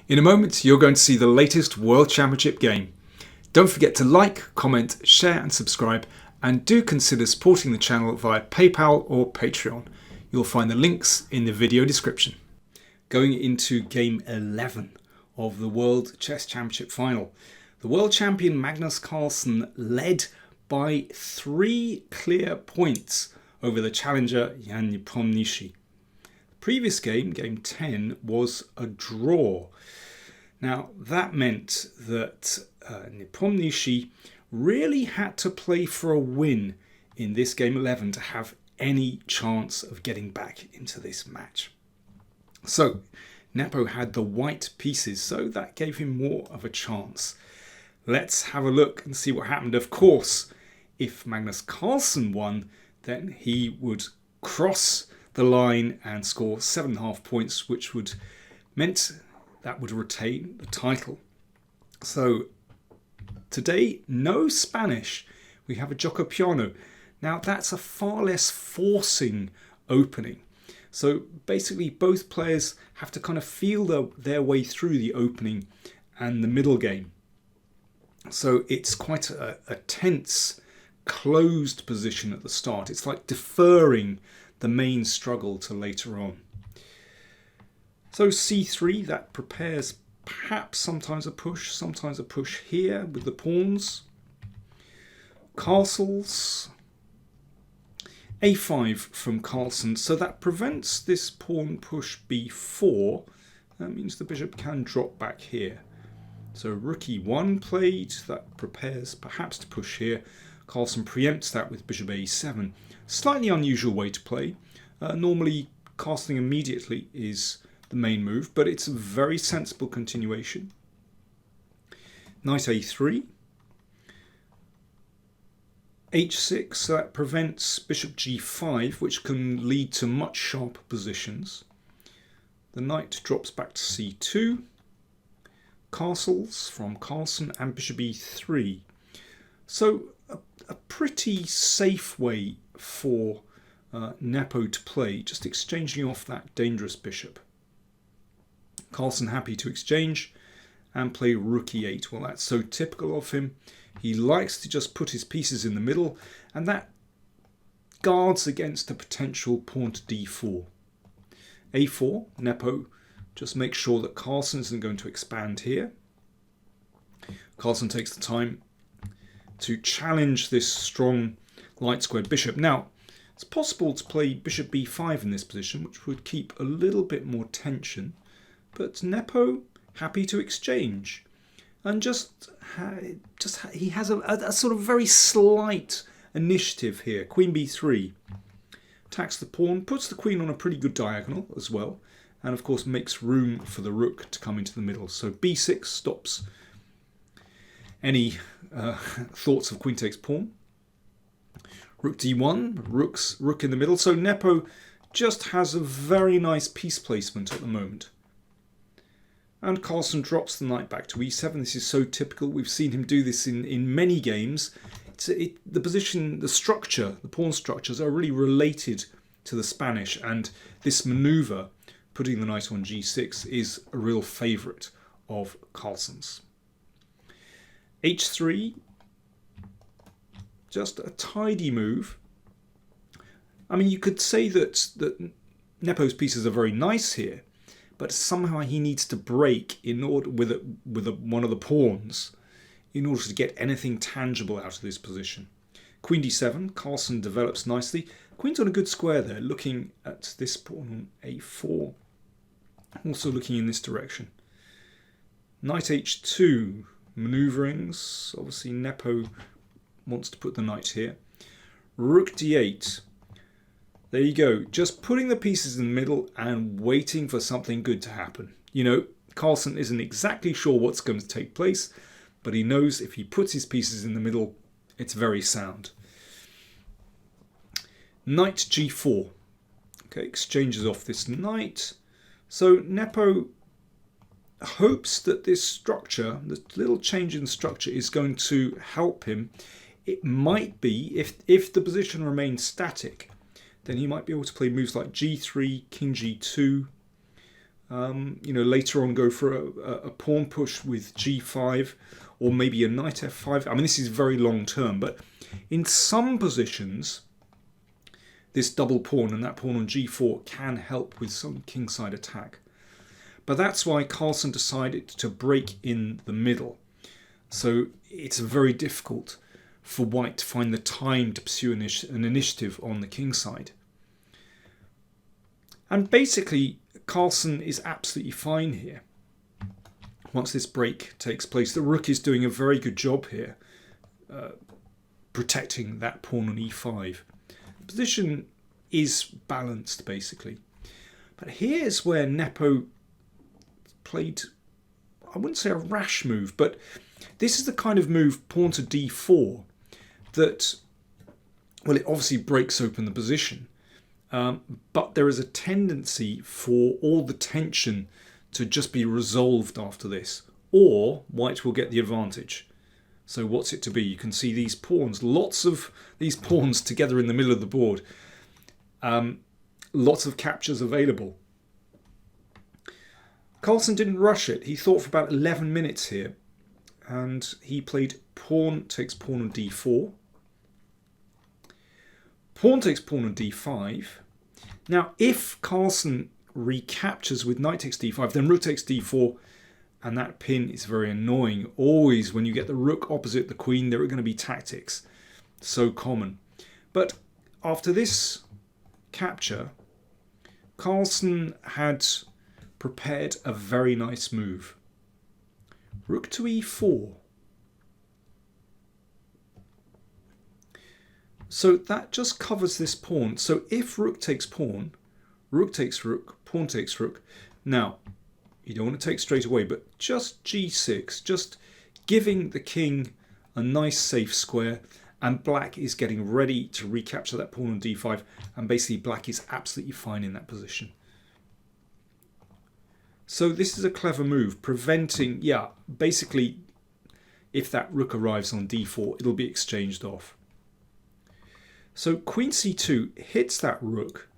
In a moment, you're going to see the latest World Championship game. Don't forget to like, comment, share and subscribe, and do consider supporting the channel via PayPal or Patreon. You'll find the links in the video description. Going into Game 11 of the World Chess Championship final. The world champion Magnus Carlsen led by 3 clear points over the challenger Jan Nepomniachtchi. The previous game, Game 10, was a draw. Now that meant that Nepomniachtchi really had to play for a win in this Game 11 to have any chance of getting back into this match. So Nepo had the white pieces, so that gave him more of a chance. Let's have a look and see what happened. Of course, if Magnus Carlsen won, then he would cross the line and score 7.5 points, which would retain the title. So today, no Spanish. We have a gioco piano. Now that's a far less forcing opening. So basically both players have to kind of feel their way through the opening and the middle game. So it's quite a tense, closed position at the start. It's like deferring the main struggle to later on. So c3, that prepares perhaps sometimes a push here with the pawns. Castles. a5 from Carlsen, so that prevents this pawn push b4. That means the bishop can drop back here. So rook e1 played, that prepares perhaps to push here. Carlsen preempts that with bishop a7. Slightly unusual way to play. Normally castling immediately is the main move, but it's a very sensible continuation. Knight a3. h6, so that prevents bishop g5, which can lead to much sharper positions. The knight drops back to c2. Castles from Carlsen and bishop e3. So a pretty safe way for Nepo to play, just exchanging off that dangerous bishop. Carlsen happy to exchange and play rook e8. Well, that's so typical of him. He likes to just put his pieces in the middle, and that guards against a potential pawn to d4. a4, Nepo just makes sure that Carlsen isn't going to expand here. Carlsen takes the time to challenge this strong light squared bishop. Now, it's possible to play bishop b5 in this position, which would keep a little bit more tension, but Nepo happy to exchange. And he has a sort of very slight initiative here. Queen b3 attacks the pawn, puts the queen on a pretty good diagonal as well, and of course makes room for the rook to come into the middle. So b6 stops any thoughts of queen takes pawn. Rook d1, rook in the middle. So Nepo just has a very nice piece placement at the moment. And Carlsen drops the knight back to e7. This is so typical. We've seen him do this in many games. The position, the structure, the pawn structures are really related to the Spanish. And this maneuver, putting the knight on g6, is a real favourite of Carlsen's. h3, just a tidy move. I mean, you could say that Nepo's pieces are very nice here, but somehow he needs to break in order with one of the pawns in order to get anything tangible out of this position. Queen d7, Carlsen develops nicely. Queen's on a good square there, looking at this pawn on a4, also looking in this direction. Knight h2, maneuverings. Obviously Nepo wants to put the knight here. Rook d8. There you go, just putting the pieces in the middle and waiting for something good to happen. You know, Carlsen isn't exactly sure what's going to take place, but he knows if he puts his pieces in the middle, it's very sound. Knight g4. Okay, exchanges off this knight. So Nepo hopes that this structure, this little change in structure, is going to help him. It might be, if the position remains static, then he might be able to play moves like g3, king g2, Later on go for a pawn push with g5 or maybe a knight f5. I mean, this is very long term, but in some positions, this double pawn and that pawn on g4 can help with some kingside attack. But that's why Carlsen decided to break in the middle. So it's very difficult for white to find the time to pursue an initiative on the king side. And basically, Carlsen is absolutely fine here. Once this break takes place, the rook is doing a very good job here, protecting that pawn on e5. The position is balanced, basically. But here's where Nepo played, I wouldn't say a rash move, but this is the kind of move, pawn to d4, that, well, it obviously breaks open the position. But there is a tendency for all the tension to just be resolved after this, or white will get the advantage. So what's it to be? You can see these pawns, lots of these pawns together in the middle of the board. Lots of captures available. Carlsen didn't rush it. He thought for about 11 minutes here, and he played pawn takes pawn on d4. Pawn takes pawn on d5. Now, if Carlsen recaptures with knight takes d5, then rook takes d4, and that pin is very annoying. Always, when you get the rook opposite the queen, there are going to be tactics. So common. But after this capture, Carlsen had prepared a very nice move. Rook to e4. So that just covers this pawn. So if rook takes pawn, rook takes rook, pawn takes rook. Now, you don't want to take straight away, but just g6, just giving the king a nice safe square, and black is getting ready to recapture that pawn on d5, and basically black is absolutely fine in that position. So this is a clever move, preventing, basically if that rook arrives on d4, it'll be exchanged off. So queen c2 hits that rook,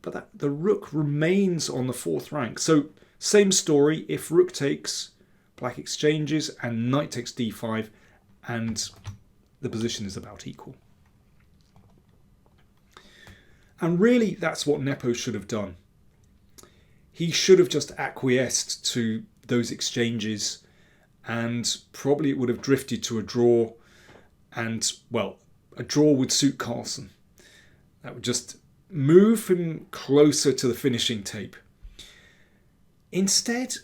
but the rook remains on the fourth rank. So same story, if rook takes, black exchanges, and knight takes d5, and the position is about equal. And really, that's what Nepo should have done. He should have just acquiesced to those exchanges, and probably it would have drifted to a draw, and, well, a draw would suit Carlsen. That would just move him closer to the finishing tape. Instead,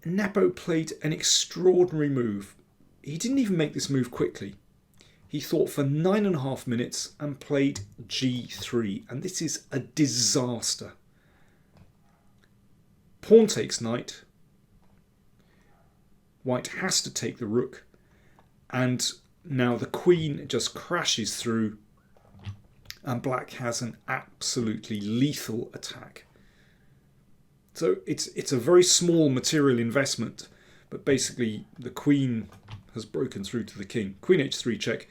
Nepo played an extraordinary move. He didn't even make this move quickly. He thought for 9.5 minutes and played g3, and this is a disaster. Pawn takes knight. White has to take the rook, and now the queen just crashes through, and black has an absolutely lethal attack. So it's a very small material investment, but basically the queen has broken through to the king. Queen h3 check.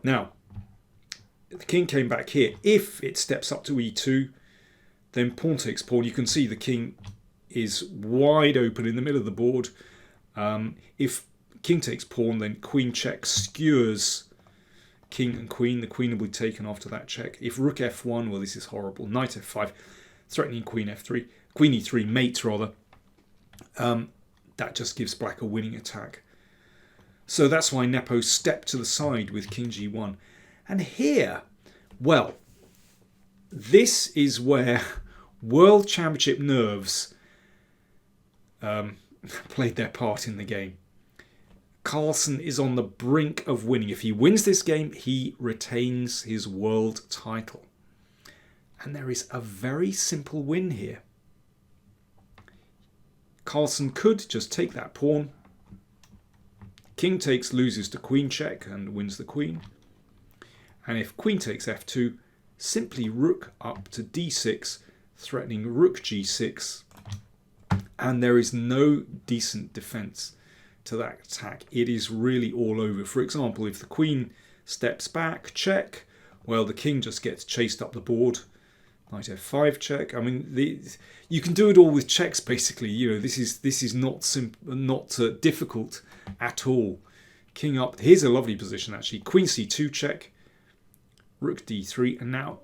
Now, the king came back here. If it steps up to e2, then pawn takes pawn. You can see the king is wide open in the middle of the board. If king takes pawn, then queen check skewers king and queen. The queen will be taken after that check. If rook f1, well, this is horrible. Knight f5, threatening queen f3, queen e3, mate rather. That just gives black a winning attack. So that's why Nepo stepped to the side with king g1. And here, well, this is where World Championship nerves played their part in the game. Carlsen is on the brink of winning. If he wins this game, he retains his world title. And there is a very simple win here. Carlsen could just take that pawn. King takes, loses to queen check and wins the queen. And if queen takes f2, simply rook up to d6, threatening rook g6. And there is no decent defense to that attack. It is really all over. For example, if the queen steps back, check, well, the king just gets chased up the board Knight f5 check. I mean, you can do it all with checks basically. You know, this is not difficult at all. King up. Here's a lovely position actually. Queen c2 check. Rook d3, and now,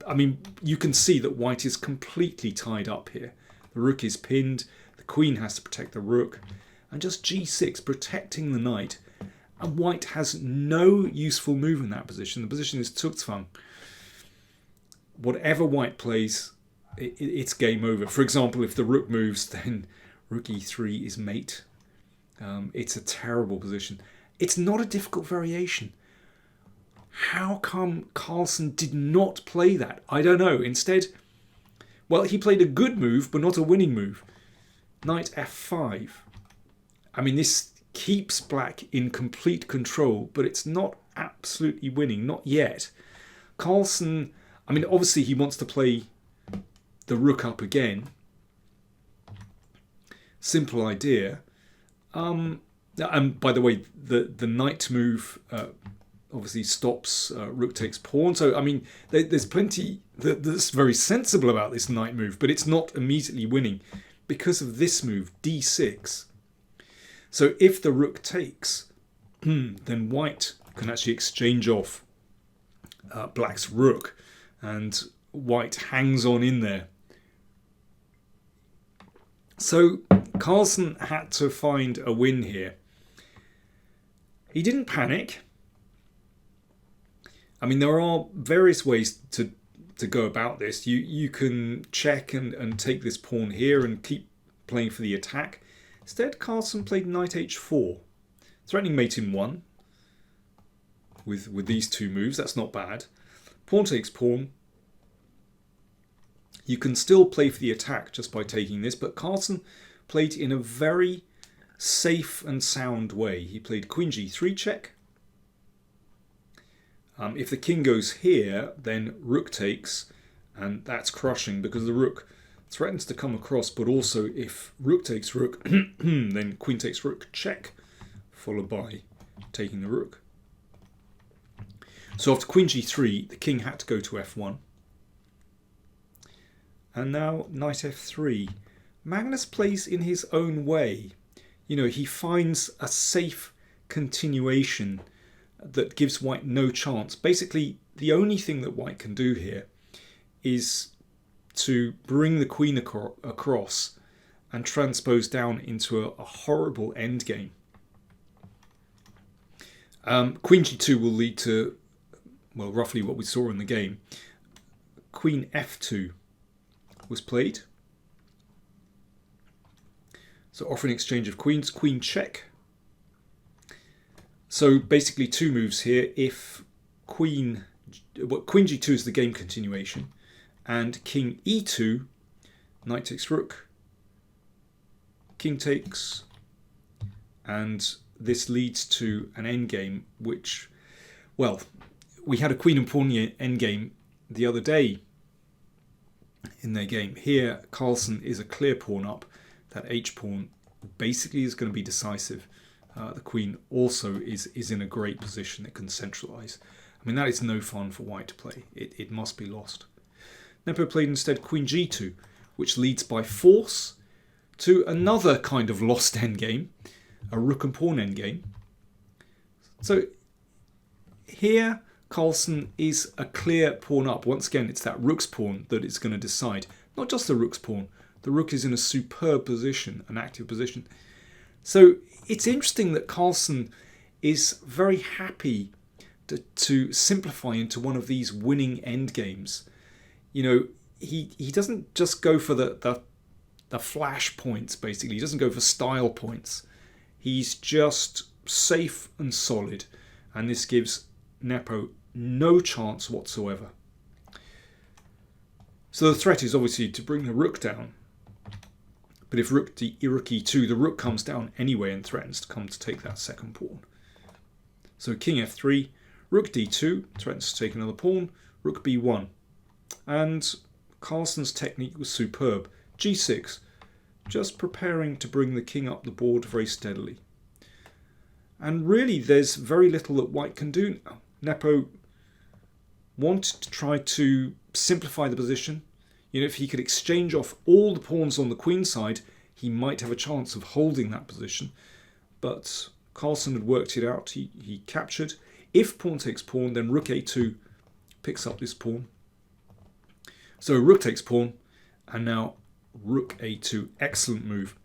I mean, you can see that white is completely tied up here. The rook is pinned. The queen has to protect the rook, and just g6 protecting the knight. And white has no useful move in that position. The position is Zugzwang. Whatever white plays, it's game over. For example, if the rook moves, then rook e3 is mate. It's a terrible position. It's not a difficult variation. How come Carlsen did not play that? I don't know. Instead, well, he played a good move, but not a winning move. Knight f5. I mean, this keeps black in complete control, but it's not absolutely winning, not yet. Carlsen, I mean, obviously he wants to play the rook up again. Simple idea. And by the way, the knight move obviously stops rook takes pawn. So, I mean, there's plenty that's very sensible about this knight move, but it's not immediately winning because of this move, d6. So if the rook takes, then white can actually exchange off black's rook, and white hangs on in there. So Carlsen had to find a win here. He didn't panic. I mean, there are various ways to go about this. You can check and take this pawn here and keep playing for the attack. Instead, Carlsen played knight h4, threatening mate in 1 with these two moves. That's not bad. Pawn takes pawn. You can still play for the attack just by taking this, but Carlsen played in a very safe and sound way. He played queen g3 check. If the king goes here, then rook takes, and that's crushing because the rook threatens to come across, but also if rook takes rook, then queen takes rook check, followed by taking the rook. So after queen g3, the king had to go to f1. And now knight f3. Magnus plays in his own way. You know, he finds a safe continuation that gives white no chance. Basically, the only thing that white can do here is to bring the queen across and transpose down into a horrible endgame. Queen g2 will lead to, well, roughly what we saw in the game. Queen f2 was played. So offering exchange of queens, queen check. So basically two moves here. If queen g2 is the game continuation, and king e2, knight takes rook, king takes, and this leads to an endgame which, well, we had a queen and pawn endgame the other day in their game. Here, Carlsen is a clear pawn up. That h-pawn basically is going to be decisive. The queen also is in a great position. It can centralise. I mean, that is no fun for white to play. It must be lost. Nepo played instead queen g2, which leads by force to another kind of lost endgame, a rook and pawn endgame. So here, Carlsen is a clear pawn up. Once again, it's that rook's pawn that is going to decide. Not just the rook's pawn. The rook is in a superb position, an active position. So it's interesting that Carlsen is very happy to simplify into one of these winning endgames. You know, he doesn't just go for the flash points, basically. He doesn't go for style points. He's just safe and solid. And this gives Nepo no chance whatsoever. So the threat is obviously to bring the rook down. But if rook e2, the rook comes down anyway and threatens to come to take that second pawn. So king f3, rook d2, threatens to take another pawn, rook b1. And Carlsen's technique was superb. g6, just preparing to bring the king up the board very steadily. And really there's very little that white can do now. Nepo wanted to try to simplify the position. You know, if he could exchange off all the pawns on the queen side, he might have a chance of holding that position. But Carlsen had worked it out. He captured. If pawn takes pawn, then rook a2 picks up this pawn. So rook takes pawn, and now rook a2. Excellent move.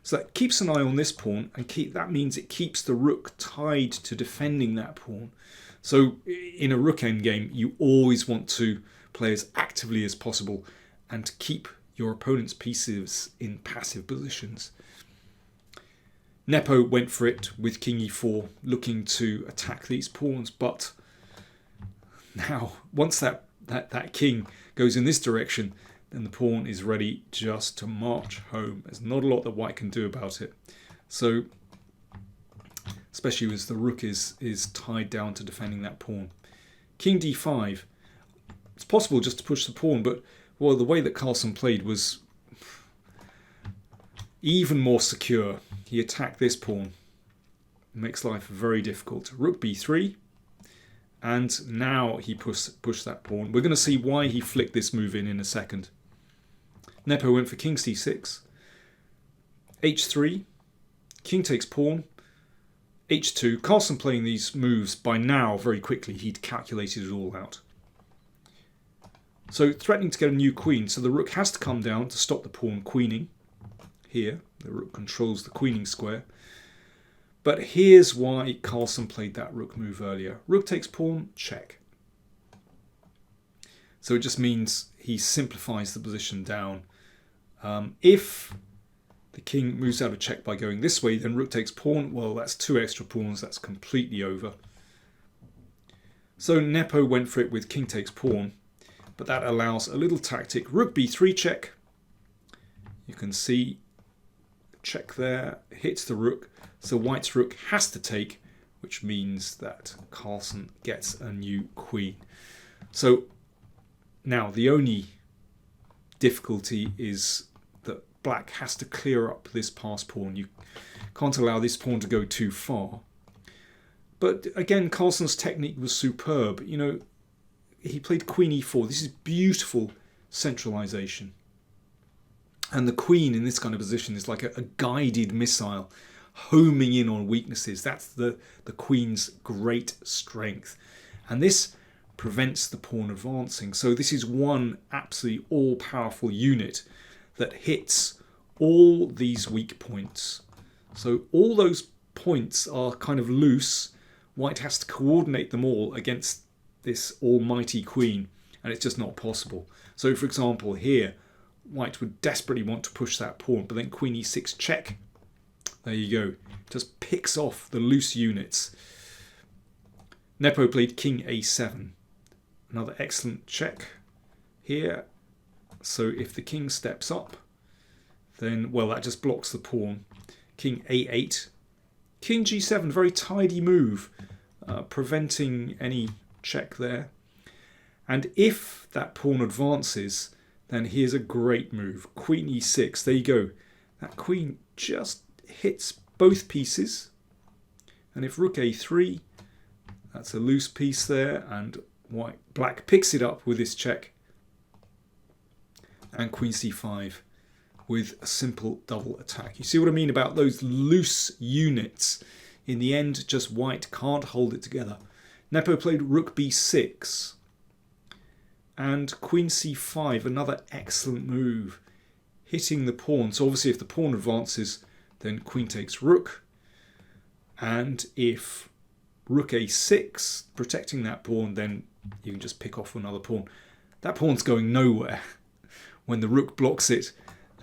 So that keeps an eye on this pawn, and that means it keeps the rook tied to defending that pawn. So in a rook endgame, you always want to play as actively as possible and keep your opponent's pieces in passive positions. Nepo went for it with king e4, looking to attack these pawns, but now once that king goes in this direction, then the pawn is ready just to march home. There's not a lot that white can do about it. So, especially as the rook is tied down to defending that pawn. King d5. It's possible just to push the pawn, but well, the way that Carlsen played was even more secure. He attacked this pawn. It makes life very difficult. Rook b3. And now he pushed that pawn. We're going to see why he flicked this move in a second. Nepo went for king c6. h3. King takes pawn. h2. Carlsen playing these moves by now very quickly. He'd calculated it all out. So threatening to get a new queen. So the rook has to come down to stop the pawn queening. Here, the rook controls the queening square. But here's why Carlsen played that rook move earlier. Rook takes pawn, check. So it just means he simplifies the position down. If the king moves out of check by going this way, then rook takes pawn. Well, that's 2 extra pawns. That's completely over. So Nepo went for it with king takes pawn. But that allows a little tactic. Rook b3 check. You can see check there, hits the rook. So white's rook has to take, which means that Carlsen gets a new queen. So now the only difficulty is that black has to clear up this pass pawn. You can't allow this pawn to go too far. But again, Carlsen's technique was superb. You know, he played queen e4. This is beautiful centralization. And the queen in this kind of position is like a guided missile homing in on weaknesses. That's the queen's great strength. And this prevents the pawn advancing. So this is one absolutely all-powerful unit that hits all these weak points. So all those points are kind of loose. White has to coordinate them all against this almighty queen, and it's just not possible. So for example here, white would desperately want to push that pawn, but then queen e6 check. There you go. Just picks off the loose units. Nepo played king a7. Another excellent check here. So if the king steps up, then, well, that just blocks the pawn. King a8. King g7, very tidy move, preventing any check there. And if that pawn advances, then here's a great move. Queen e6. There you go. That queen just hits both pieces. And if rook a3, that's a loose piece there, and black picks it up with this check. And queen c5 with a simple double attack. You see what I mean about those loose units? In the end, just white can't hold it together. Nepo played rook b6 and queen c5, another excellent move, hitting the pawn. So obviously if the pawn advances, then queen takes rook, and if rook a6, protecting that pawn, then you can just pick off another pawn. That pawn's going nowhere when the rook blocks it,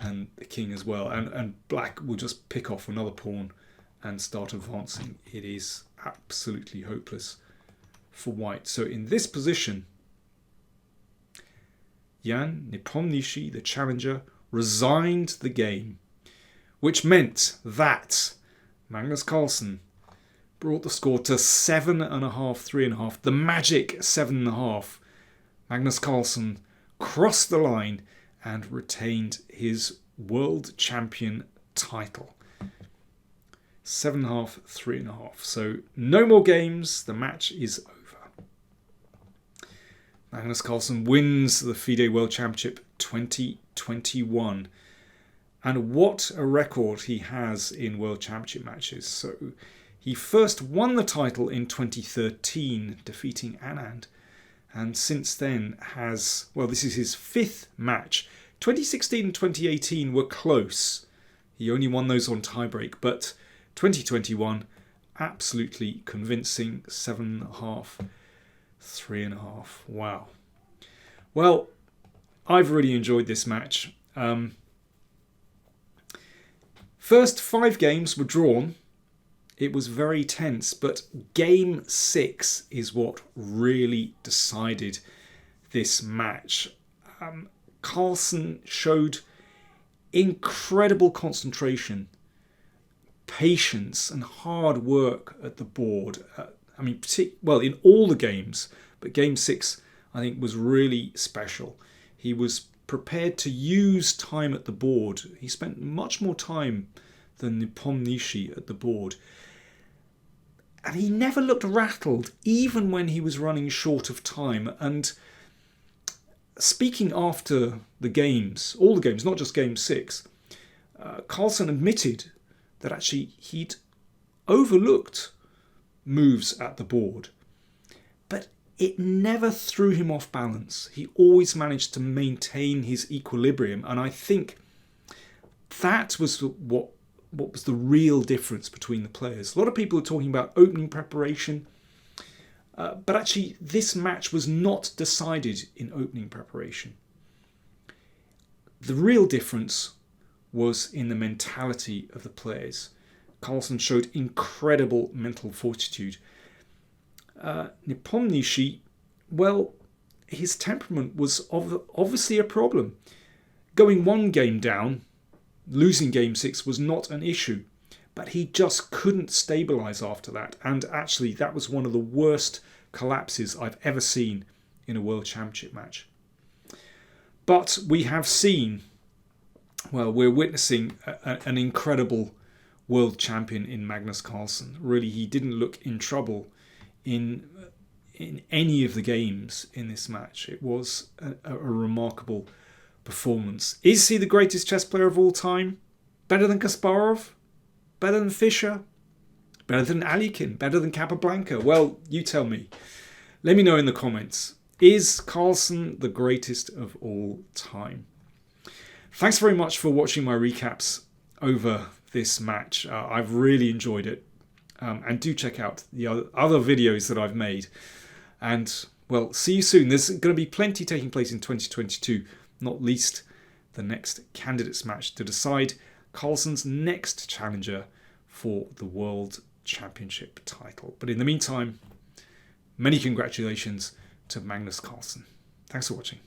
and the king as well, and black will just pick off another pawn and start advancing. It is absolutely hopeless for white. So in this position, Jan Nepomniachtchi, the challenger, resigned the game, which meant that Magnus Carlsen brought the score to 7.5, 3.5, the magic 7.5. Magnus Carlsen crossed the line and retained his world champion title. 7.5, 3.5. So no more games. The match is over. Magnus Carlsen wins the FIDE World Championship 2021. And what a record he has in World Championship matches. So he first won the title in 2013, defeating Anand. And since then has, well, this is his 5th match. 2016 and 2018 were close. He only won those on tiebreak. But 2021, absolutely convincing. 7.5, 3.5. Wow. Well, I've really enjoyed this match. First 5 games were drawn. It was very tense, but game 6 is what really decided this match. Carlsen showed incredible concentration, patience and hard work at the board. In all the games, but game 6 I think was really special. He was prepared to use time at the board. He spent much more time than Nepomniachtchi at the board. And he never looked rattled, even when he was running short of time. And speaking after the games, all the games, not just game 6, Carlsen admitted that actually he'd overlooked moves at the board. But it never threw him off balance. He always managed to maintain his equilibrium. And I think that was what was the real difference between the players. A lot of people are talking about opening preparation. But actually, this match was not decided in opening preparation. The real difference was in the mentality of the players. Carlsen showed incredible mental fortitude. Nepomniachtchi, well, his temperament was obviously a problem. Going 1 game down, losing game 6 was not an issue. But he just couldn't stabilise after that. And actually, that was one of the worst collapses I've ever seen in a World Championship match. But we have seen, well, we're witnessing an incredible world champion in Magnus Carlsen. Really, he didn't look in trouble in any of the games in this match. It was a remarkable performance. Is he the greatest chess player of all time? Better than Kasparov? Better than Fischer? Better than Alekhine? Better than Capablanca? Well, you tell me. Let me know in the comments. Is Carlsen the greatest of all time? Thanks very much for watching my recaps over this match. I've really enjoyed it. And do check out the other videos that I've made. And, well, see you soon. There's going to be plenty taking place in 2022, not least the next candidates match to decide Carlsen's next challenger for the World Championship title. But in the meantime, many congratulations to Magnus Carlsen. Thanks for watching.